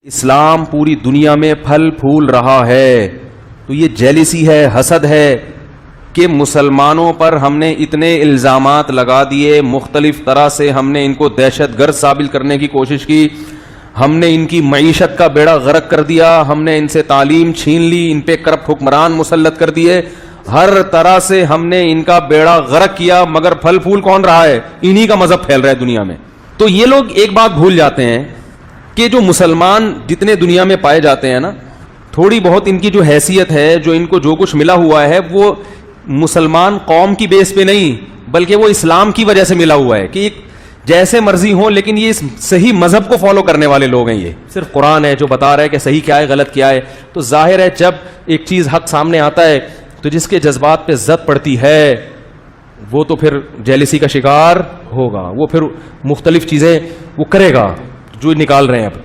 इस्लाम पूरी दुनिया में फल फूल रहा है, तो ये जेलिसी है, हसद है कि मुसलमानों पर हमने इतने इल्ज़ामात लगा दिए, मुख्तलिफ तरह से हमने इनको दहशतगर्द साबित करने की कोशिश की, हमने इनकी मईशत का बेड़ा गर्क कर दिया, हमने इनसे तालीम छीन ली, इन पे करप्ट हुक्मरान मुसल्लत कर दिए, हर तरह से हमने इनका बेड़ा गर्क किया, मगर फल फूल कौन रहा है? इन्हीं का मजहब फैल रहा है दुनिया में। तो ये लोग एक बात भूल जाते हैं कि जो मुसलमान जितने दुनिया में पाए जाते हैं ना, थोड़ी बहुत इनकी जो हैसियत है, जो इनको जो कुछ मिला हुआ है, वो मुसलमान कौम की बेस पे नहीं, बल्कि वो इस्लाम की वजह से मिला हुआ है कि जैसे मर्जी हो, लेकिन ये सही मजहब को फॉलो करने वाले लोग हैं। ये सिर्फ कुरान है जो बता रहा है कि सही क्या है, गलत क्या है। तो जाहिर है जब एक चीज हक सामने आता है तो जिसके जज्बात पे जद पड़ती है वो तो फिर जेलिसी का शिकार होगा, वो फिर मुख्तलिफ चीजें वो करेगा जो निकाल रहे हैं अब।